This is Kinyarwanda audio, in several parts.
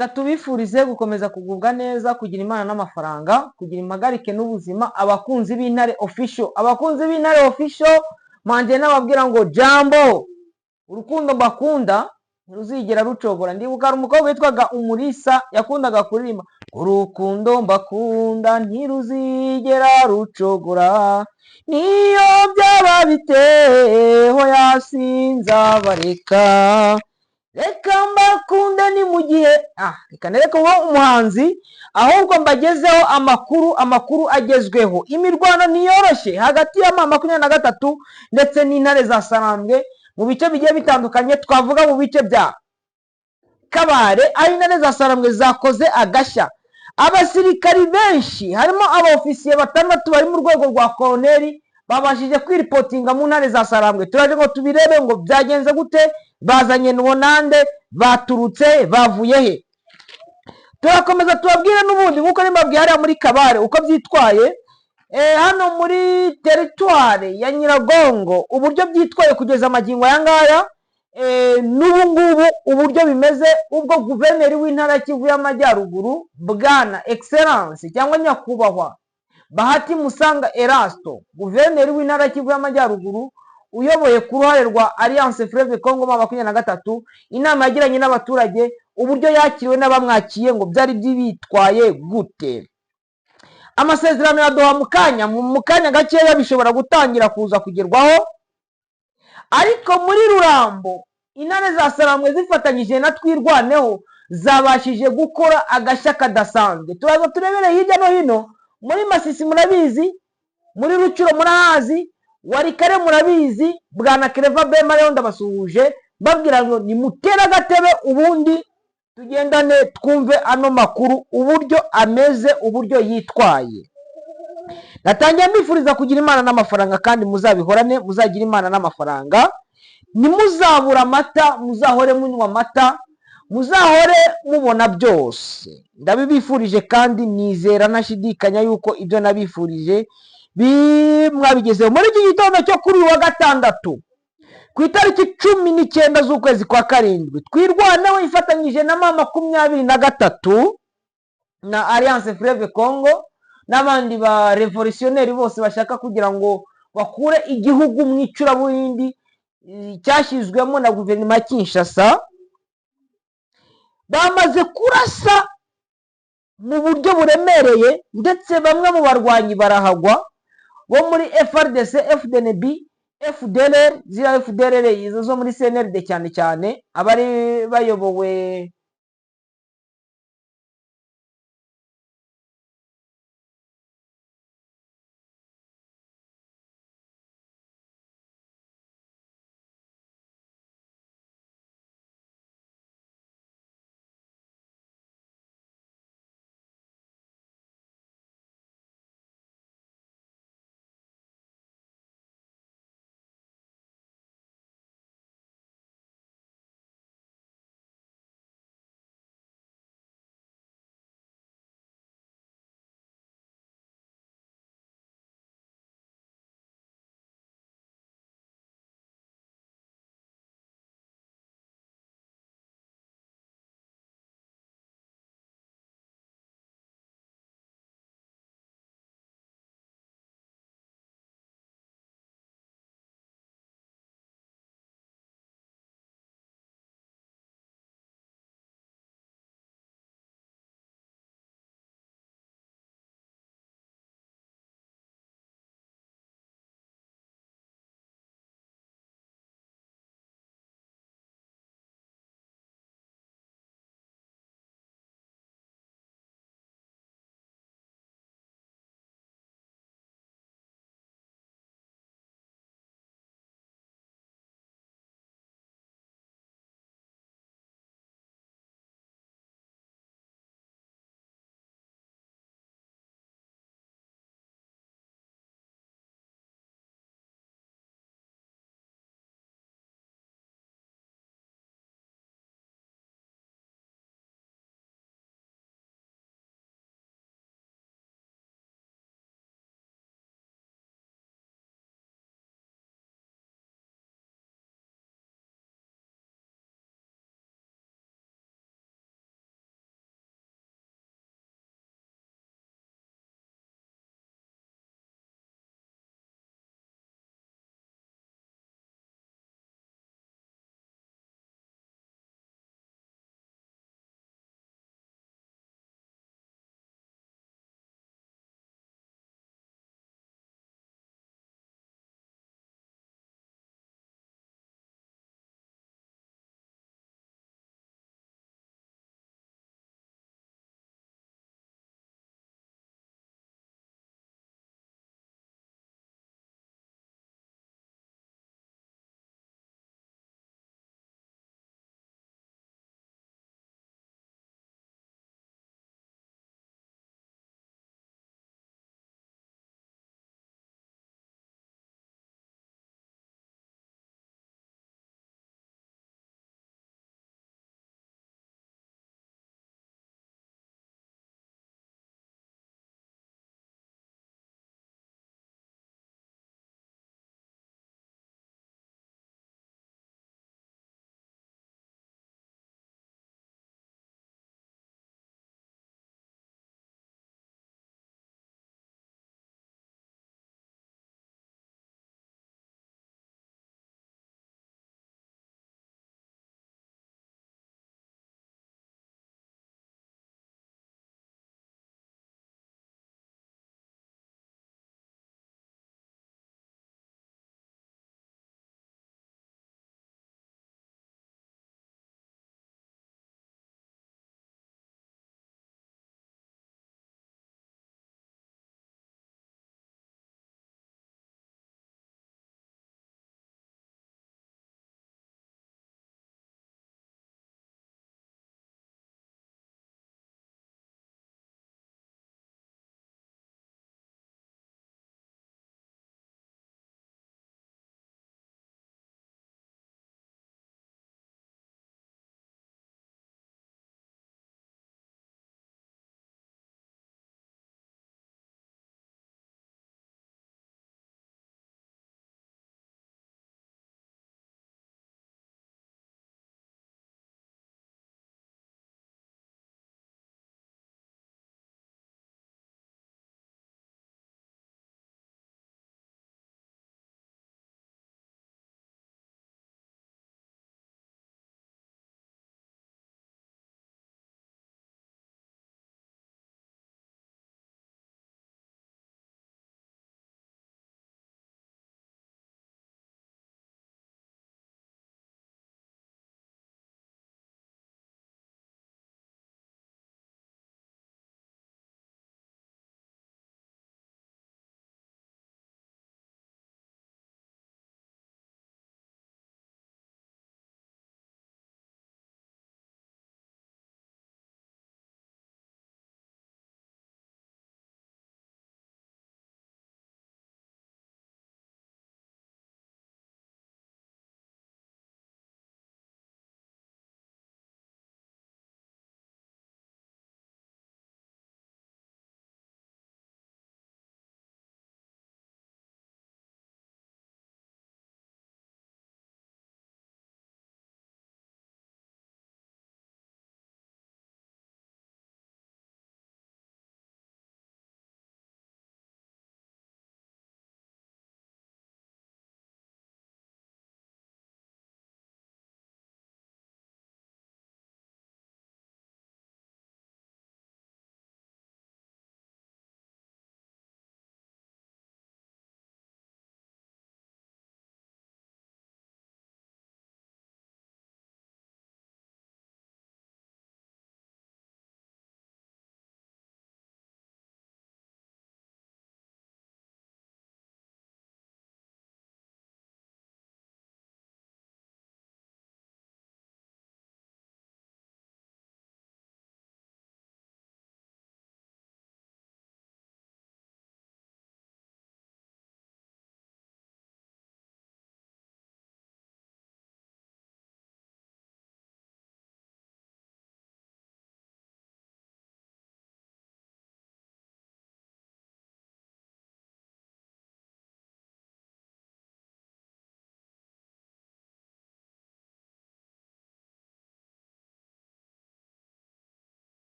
reka tubifurize gukomeza kugubwa neza, kugira imana n'amafaranga, kugira impagarike n'ubuzima. Abakunzi b'Intare official manje nababwira ngo jambo, urukundo mbakunda ntiruzigera rucogora. Ndibuka hari umukobwa witwaga Umulisa yakundaga kuririmba urukundo mbakunda ntiruzigera rucogora, niyo byaba biteho yasinzabareka, reka mbakunde ni mu gihe reka nereke uwo umuhanzi, ahubwo mbagezeho amakuru agezweho. Imirwano ntiyoroshye hagati ya M23 ndetse n'Intare za Sarambwe mu bice bigiye bitandukanye. Twavuga mu bice bya Kabare, aho Intare za Sarambwe zakoze agashya. Abasirikari benshi harimo abaofisiye 6 bari mu rwego rwa koloneli babashije kwiripotinga mu Ntare za Sarambwe. Turaje ngo tubirebe ngo byagenze gute, bazanye n'ubonande, baturutse bavuye he. Turakomeza tubabwire n'ubundi nkuko nimbabwiye hariya muri Kabare uko byitwaye, hano muri teritware ya Nyiragongo uburyo byitwaye kugeza amagingo aya ngaya, n'ubu ngubu uburyo bimeze. Ubwo guverineri w'intara Kivu y'Amajyaruguru bwana excellence cyangwa nyakubahwa Bahati Musanga Erasto, guverineri w'intara Kivu y'Amajyaruguru uyoboye ku ruhare rwa Alliance Fleuve Congo M23, inama yagiranye n'abaturage, uburyo yakiriwe n'abamwakiye ngo byari byibitwaye gute. Amasezerano yaduha mu kanya gakeya bishobora gutangira kuza kugerwaho, ariko muri Rurambo Intare za Sarambwe zifatanyije na Twirwaneho zabashije gukora agashya kadasanzwe. Turaza turebere hirya no hino. Muri Masisi murabizi, muri Rucuro murahazi, Warikare murabizi, bwana Kereva Bema rero ndabasuhuje babwira ngo nimutera agatebe ubundi tugendane twumve ano makuru uburyo ameze, uburyo yitwaye. Natangiye mbifuriza kugira imana n'amafaranga, kandi muzabihorane, muzagira imana n'amafaranga, nimuzabura amata, muzahore munywa amata, muzahore mubona byose. Ndabibifurije kandi nizera ntashidikanya yuko ibyo nabifurije mwabigezeho. Muri iki gitondo cyo kuri wa gatandatu ku itariki 19 z'ukwezi kwa karindwi, Twirwaneho ifatanyije na M23 na Alliance Fleuve Congo n'abandi ba revolutionnaire bose bashaka kugira ngo bakure igihugu mu icuraburindi cyashyizwemo na guverinoma ya Kinshasa, bamaze kurasa mu buryo buremereye, ndetse bamwe mu barwanyi barahagwa bo muri FRDC, FDNB, FDLR, ziriya FDLR izo zo muri CNRD cyane cyane abari bayobowe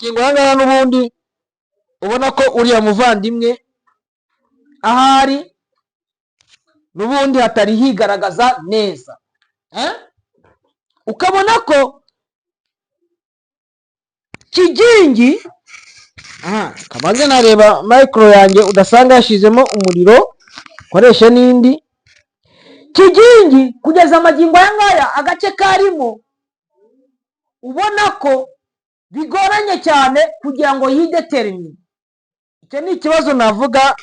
magingo yangana n'ubundi ubona ko uriya muvandimwe ahari n'ubundi hatari higaragaza neza, ukabona ko Kigingi, kabanze nareba micro yanjye udasanga yashizemo umuriro, koresha n'indi. Kigingi kugeza amagingo yangaya agace karimo ubona ko bigoranye cyane kugira ngo yidetermine. Icyo ni ikibazo navuga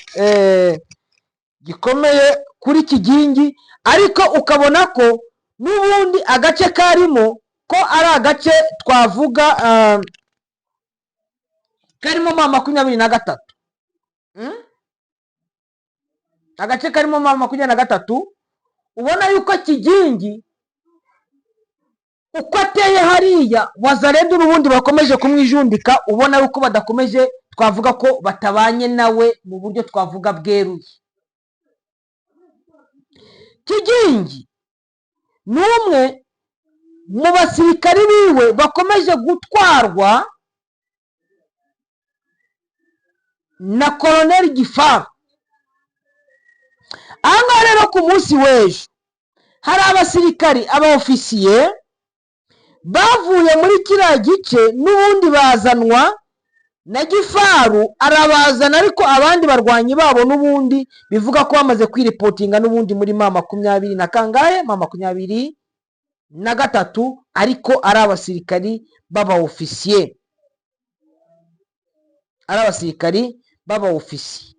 gikomeye kuri Kigingi, ariko ukabona ko n'ubundi agace karimo ko ari agace twavuga karimo ma 23, agace karimo ma 23. Ubona yuko Kigingi uko ateye hariya Wazalendo n'ubundi bakomeje kumwijundika, ubona yuko badakomeje, twavuga ko batabanye nawe mu buryo twavuga bweruye. Kigingi n'umwe mu basirikari biwe bakomeje gutwarwa na Colonel Gifaru. Aha rero ku munsi w'ejo hari abasirikari, abaofisiye bavuye muri kiriya gice n'ubundi bazanwa na Gifaru, arabazana, ariko abandi barwanyi babo n'ubundi bivuga ko bamaze kwiripotinga n'ubundi muri ma 20 na kangahe, ma 23, ariko ari abasirikari b'abaofisiye, ari abasirikari b'abaofisiye.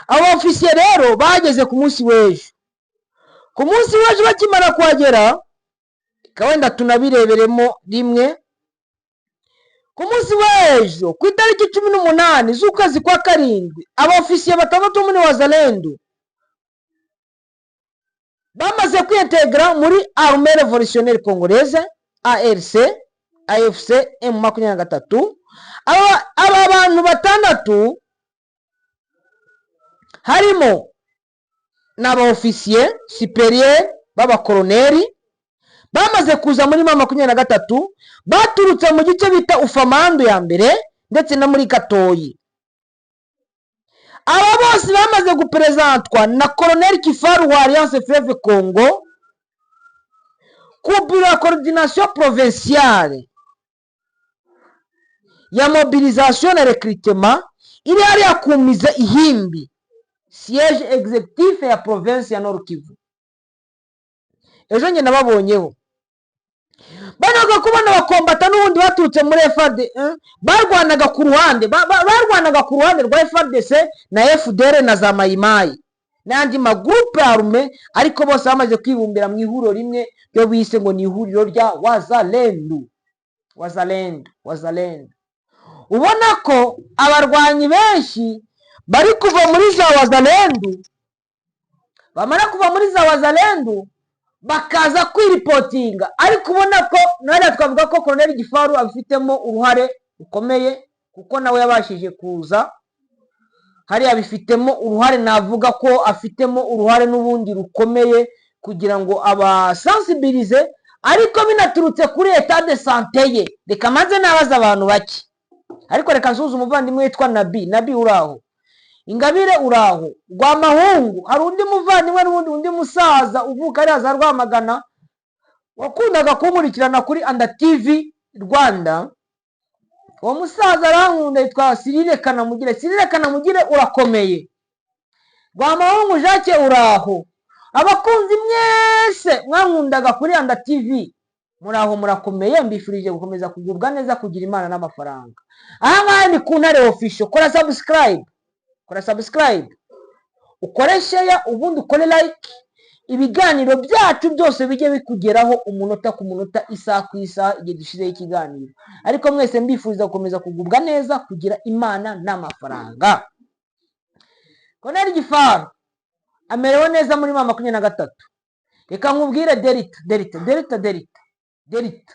Abaofisiye rero bageze ku munsi w'ejo. Ku munsi w'ejo bakimara kuhagera, kawenda tunabireberemo rimwe. Ku munsi w'ejo ku itariki 18 z'ukwezi kwa karindwi, abaofisiye batandatu muri Wazalendo bamaze kwintegra muri Armée Révolutionnaire Congolaise, ARC, AFC M23. Aba bantu batandatu harimo n'abaofisiye supérieur b'abakoloneli bamaze kuza muri ma 23, baturutse mu gice bita Ufamando ya mbere ndetse na muri Katoyi. Aba bose bamaze gupresentwa na Colonel Kifaru wa Alliance Fleuve Congo ku bureau ya coordination provinciale ya mobilisation na recrutement iri hariya kumiza Ihimbi, siège exécutif ya province ya Nord Kivu. Ejo nge nababonyeho banaga kubona bakombata n'ubundi baturutse muri FARD, barwanaga ku ruhande rwa FARDC na FDR na za Mayimayi n'andi magroupe arme, ariko bose bamaze kwibumbira mu ihuriro rimwe ryo bise ngo ni ihuriro rya Wazalendo. Ubona ko abarwanyi benshi bari kuva muri za Wazalendo, bamara kuva muri za Wazalendo bakaza kwiripotinga, ariko ubona ko nari twavuga ko Colonel Gifaru abifitemo uruhare ukomeye, kuko nawe yabashije kuza hari abifitemo uruhare, navuga ko afitemo uruhare n'ubundi rukomeye kugira ngo abasensibilize, ariko binaturutse kuri etat de santé ye. Reka maze nabaza abantu bake, ariko reka nsuza umuvandimwe witwa Nabi uraho, Ingabire uraho, Rwamahungu, hari undi muvandimwe n'ubundi undi musaza uvuka ari za Rwamagana wakundaga kumurikirana kuri Anda TV Rwanda. Uwo musaza arankunda, yitwa Cyril Kanamugire, urakomeye. Rwamahungu Jacques uraho, abakunzi mwese mwankundaga kuri Anda TV muraho, murakomeye, mbifurije gukomeza kugubwa neza, kugira Imana n'amafaranga. Aha ngaha ni ku Ntare Official. Kora subscribe, ukore share, ubundi ukore like. Ibiganiro byacu byose bijye bikugeraho umunota ku munota, isaha ku isaha igihe dushizeho ikiganiro. Ariko mwese mbifuriza gukomeza kugubwa neza, kugira Imana n'amafaranga. Colonel Gifaru amerewe neza muri ma 23. Reka nkubwire Delita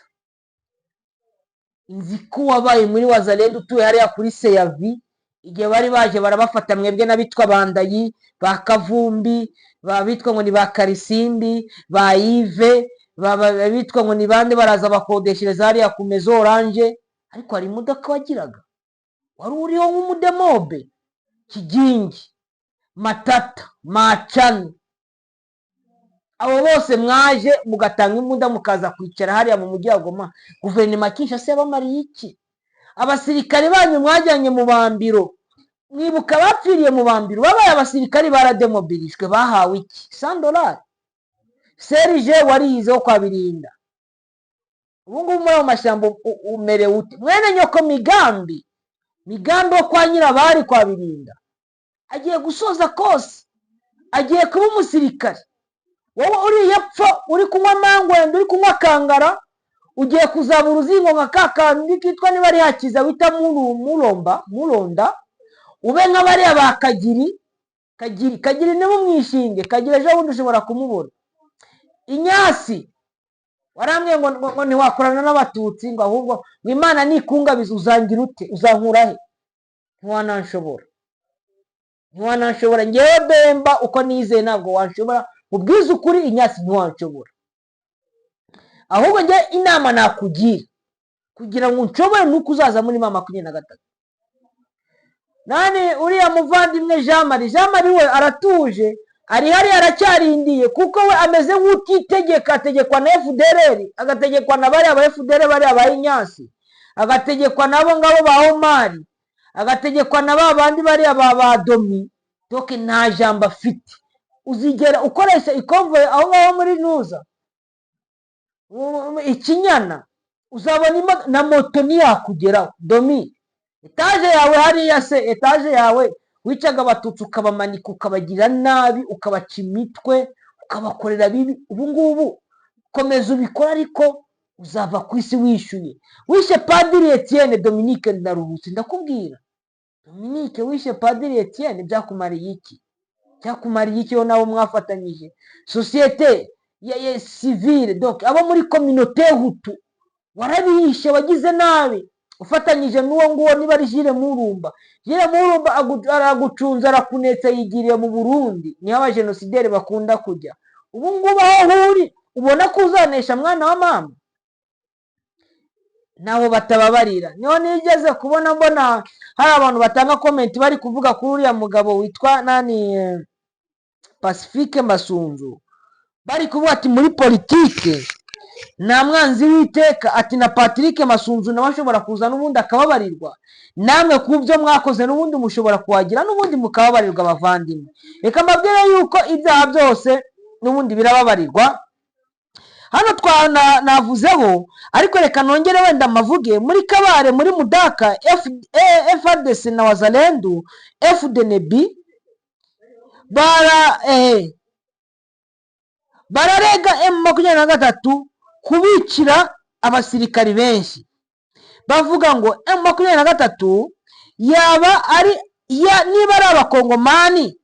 inziku wabaye muri Wazalendo utuye hariya kuri Seyavi, igihe bari baje barabafata mwebwe n'abitwa Bandayi, ba Kavumbi, babitwa ngo ni ba Karisimbi, ba Yves, babitwa ngo ni bande, baraza bakodeshereza hariya ku Maison Orange, ariko hari imodoka wagiraga wari uriho nk'umudemobe, Kigingi, Matata, Macani, abo bose mwaje mugatanga imbunda mukaza kwicara hariya mu mujyi wa Goma. Guverinoma Kinshasa yabamariye iki? Abasirikare banyu mwajyanye mu bambiro, mwibuka bapfiriye mu bambiro, babaye abasirikare barademobilishwe, bahawe iki? $100. Serije wariyizeho kwa Birinda, ubu ngubu muri ayo mashyamba umerewe ute? Mwene nyoko Migambi wo kwa Nyirabari kwa Birinda agiye gusoza kose, agiye kuba umusirikare. Wowe uriya pfa, uri kunywa mangwende, uri kunywa kangara, ugiye kuzaba uruzingo nka kakandi kitwa niba ari Hakiza wita Mulonda, ube nk'abariya ba Kagiri nibo mwishinge. Kagiri ejo bundi ushobora kumubona. Inyasi warambwiye ngo ntiwakorana n'abatutsi, ngo ahubwo ngo Imana nikungabiza uzangira ute? Uzankura he? Ntiwananshobora ngewe Bemba, uko nizeye ntabwo wanshobora. Ubwiza ukuri Inyasi ntiwanshobora. Ahubwo nge inama nakugira kugira ngo nshobore nuko uzaza muri M23. Nani uriya muvandimwe Jean Marie we aratuje, ari hari aracyarindiye, kuko we ameze nk'utitegeka, ategekwa na FDLR, agategekwa na bariya ba FDLR, bariya ba Inyasi, agategekwa nabo ngabo ba Omari, agategekwa na babandi bariya ba Domi. Toke nta jambo afite. Uzigera ukoresha ikonvoye aho ngaho muri Nuza Ikinyana, uzabona na moto ntiyakugeraho. Domi, etaje yawe hariya se, etaje yawe wicaga abatutsi ukabamanika, ukabagira nabi, ukabaca imitwe, ukabakorera bibi. Ubu ngubu komeza ubikora, ariko uzava ku isi wishyuye. Wishe Padiri Etienne Dominique Ndaruhutse, ndakubwira. Dominique wishe Padiri Etienne, byakumariye iki? Byakumariye iki yo nabo mwafatanyije? Societe ya civile, donc abo muri communauté Hutu warabishe, wagize nabi, ufatanyije n'uwo nguwo niba ari Jire Murumba. Jire Murumba aragucunza, arakunetse, yigiriye mu Burundi, niho abajenosideri bakunda kujya. Ubu ngubu aho uri ubona ko uzanesha mwana wa mama, nabo batababarira. Niho nigeze kubona mbona hari abantu batanga comment bari kuvuga kuri uriya mugabo witwa nani Pacifique Masunzu, bari kuvuga ati muri politike nta mwanzi w'iteka, ati na Patrick Masunzu nawe ashobora kuza n'ubundi akababarirwa. Namwe ku byo mwakoze n'ubundi mushobora kuhagira n'ubundi mukababarirwa abavandimwe. Reka mbabwire yuko ibyaha byose n'ubundi birababarirwa. Hano navuzeho, ariko reka nongere wenda mavuge muri Kabare, muri Mudaka, FARDC na Wazalendo, FDNB bararega M23 kubicira abasirikari benshi. Bavuga ngo M23 yaba ari niba ari abakongomani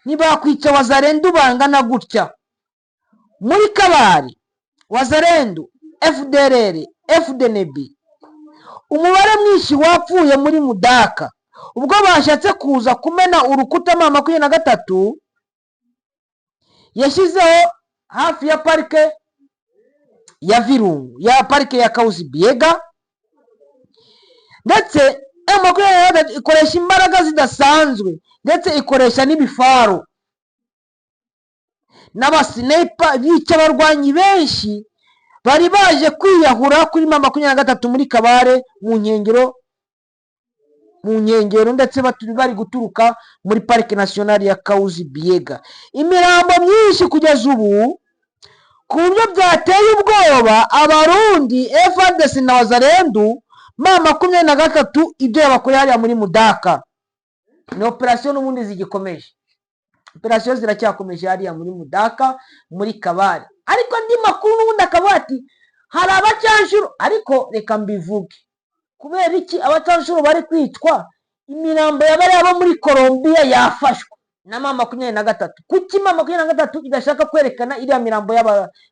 ntibakwica Wazalendo bangana gutya. Muri Kabare, Wazalendo, FDLR, FDNB, umubare mwinshi wapfuye muri Mudaka ubwo bashatse kuza kumena urukuta M23 yashyizeho hafi ya parike ya Virungu, ya parike ya Kauzi Biega. Ndetse M23 ikoresha imbaraga zidasanzwe, ndetse ikoresha n'ibifaru n'abasinepa bica abarwanyi benshi bari baje kwiyahura kuri M23 muri Kabare mu nkengero, ndetse bari guturuka muri parike nationale ya Kauzi Biega. Imirambo myinshi kugeza ubu, ku buryo byateye ubwoba Abarundi, FARDC na Wazalendo. M23 ibyo yabakoreye hariya muri Mudaka ni operation n'ubundi zigikomeje. Operation ziracyakomeje hariya muri Mudaka, muri Kabare. Ariko ndi makuru n'ubundi akavuga ati hari abacanshuro. Ariko reka mbivuge, kubera iki abacanshuro bari kwitwa? Imirambo y'abari abo muri Colombia yafashwe na M23. Kuki M23 idashaka kwerekana iriya mirambo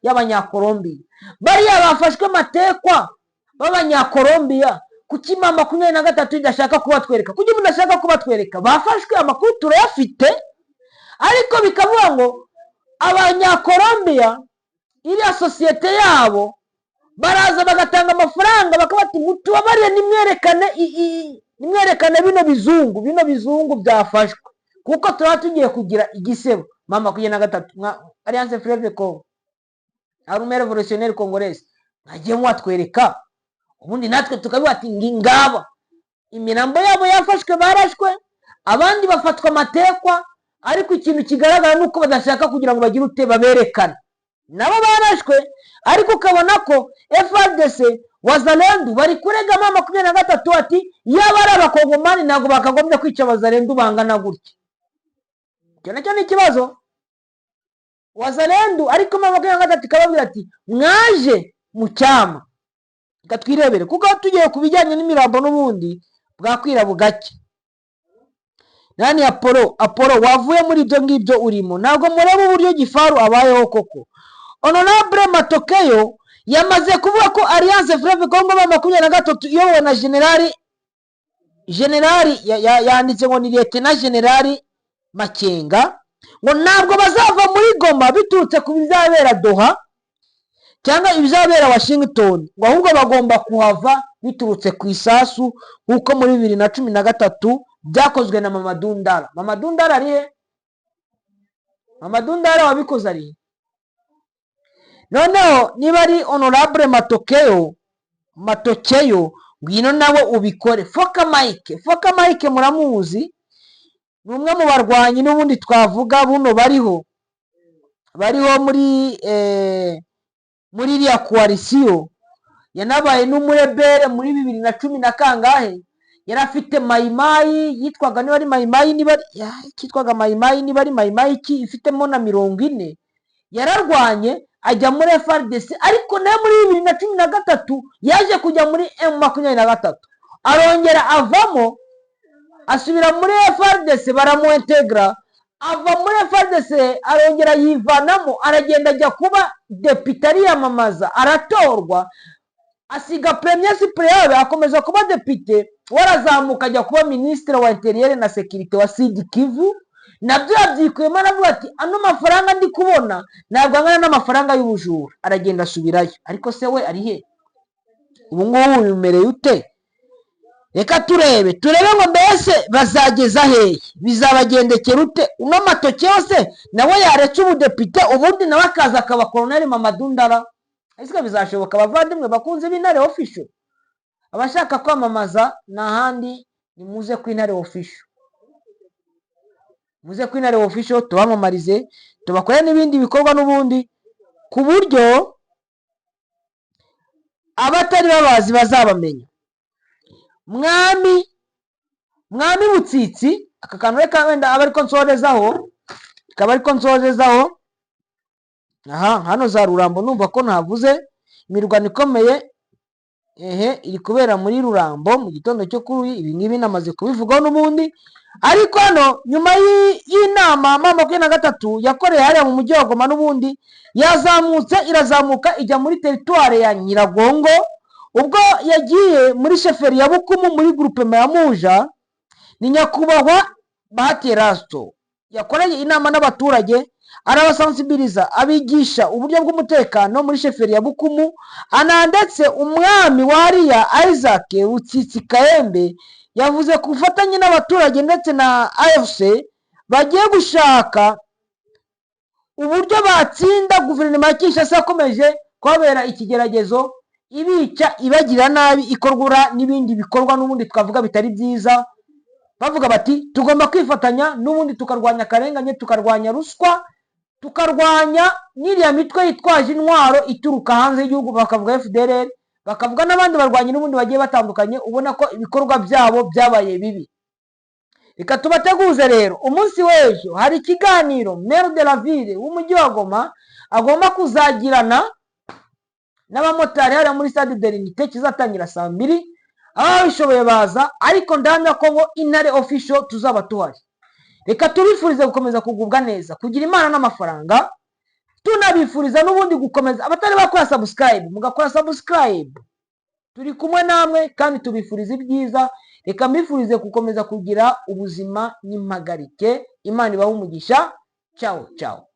y'abanyakolombia? Bariya bafashwe matekwa b'abanyakolombia, kuki M23 idashaka kubatwereka? Kuki mudashaka kubatwereka? Bafashwe, amakuru turayafite, ariko bikavuga ngo abanyakolombia iriya societe yabo baraza bagatanga amafaranga bakabati mutubabariye nimwerekane nimwerekane bino bizungu byafashwe, kuko tuba tugiye kugira igisebo. Mama 23 Alliance Fleuve Congo, Armée Révolutionnaire Congolaise, mwagiye mwatwereka, ubundi natwe tukabiba ati ngingaba imirambo yabo yafashwe, barashwe, abandi bafatwa amatekwa, ariko ikintu kigaragara nuko badashaka kugira ngo bagire ute baberekane nabo barashwe. Ariko ukabona ko FARDC Wazalendo bari kurega Mama 23 ati yaba ari abakongomani ntabwo bakagombye kwica Wazalendo bangana gutya. Icyo nacyo ni ikibazo. Wazalendo ariko Mama 23 kababwira ati mwaje mu cyama gatwirebere, kuko tugiye kubijyanye n'imirambo n'ubundi bwakwira bugake. Nani Apollo wavuye muri ibyo ngibyo urimo, ntabwo mureba uburyo Gifaru abayeho koko. Honorable Matokeo yamaze kuvuga ko Alliance Fleuve Congo Mama 23 iyobowe na generali yanditse ngo ni Lieutenant General Makenga, ngo ntabwo bazava muri Goma biturutse ku bizabera Doha cyangwa ibizabera Washington, ngo ahubwo bagomba kuhava biturutse ku isasu nkuko muri 2013 byakozwe na Mama Dundara. Mama Dundara arihe? Mama Dundara wabikoze arihe? Noneho niba ari Honorable Matokeo ngwino nawe ubikore. Foka Mike muramuzi, ni umwe mu barwanyi n'ubundi twavuga buno bariho muri iriya coalition, yanabaye n'umurebere muri 2010 na kangahe, yarafite mayimayi yitwaga niba ari mayimayi niba ari mayimayi ki ifitemo na 40, yararwanye ajya muri FARDC, ariko nayo muri 2013 yaje kujya muri M23, arongera avamo asubira muri FARDC baramuintegra, ava muri FARDC arongera yivanamo, aragenda ajya kuba depute ariyamamaza aratorwa, asiga premier supérieur akomeza kuba depute, warazamuka ajya kuba ministre wa interieur na sécurité wa Sud Kivu. Nabyo yabyikuyemo aravuga ati ano mafaranga ndi kubona ntabwo angana n'amafaranga y'ubujura, aragenda asubirayo. Ariko se we ari he ubu ngubu? bimereye ute? Reka turebe ngo mbese bazageza hehe, bizabagendekera ute? Uno Matokeo yose nawe yaretse ubudepite ubundi nawe akaza akaba Colonel Mama Dundara. Ese bizashoboka bavandimwe bakunze b'Intare Official? Abashaka kwamamaza n'ahandi nimuze ku Intare Official, muze ku Intare Official tubamamarize, tubakore n'ibindi bikorwa n'ubundi, ku buryo abatari babazi bazabamenya. Mwami Butsitsi, aka kantu reka wenda aba ariko nsorezaho, hano za Rurambo numva ko ntavuze imirwano ikomeye iri kubera muri Rurambo mu gitondo cyo kuri ibi ngibi namaze kubivugaho n'ubundi. Ariko hano nyuma y'inama Mama 23 yakoreye hariya mu mujyi wa Goma n'ubundi irazamuka ijya muri territoire ya Nyiragongo, ubwo yagiye muri sheferi ya Bukumu muri groupement ya Muja. Ni nyakubahwa Bahati Rasto yakoreye inama n'abaturage, arabasensibiliza abigisha uburyo bw'umutekano muri sheferi ya Bukumu, anandetse umwami wariya Isaac Butsitsi Kayembe yavuze ku bufatanye n'abaturage ndetse na AFC bagiye gushaka uburyo batsinda guverinoma ya Kinshasa akomeje kubera ikigeragezo, ibica ibagira nabi, ikorwa n'ibindi bikorwa n'ubundi twavuga bitari byiza. Bavuga bati tugomba kwifatanya n'ubundi tukarwanya akarengane, tukarwanya ruswa, tukarwanya n'iriya mitwe yitwaje intwaro ituruka hanze y'igihugu, bakavuga FDLR, bakavuga n'abandi barwanyi n'ubundi bagiye batandukanye, ubona ko ibikorwa byabo byabaye bibi. Reka tubateguze rero umunsi w'ejo hari ikiganiro Maire de la Ville w'umujyi wa Goma agomba kuzagirana n'abamotari hariya muri Stade de l'Unité, kizatangira saa 2. Ababishoboye baza, ariko ndahamya ko ngo Intare Official tuzaba tuhari. Reka tubifurize gukomeza kugubwa neza, kugira imana n'amafaranga, tunabifuriza n'ubundi gukomeza abatari bakora subscribe mugakora subscribe. Turi kumwe namwe kandi tubifuriza ibyiza. Reka mbifurize gukomeza kugira ubuzima n'impagarike. Imana ibahe umugisha. Ciao ciao.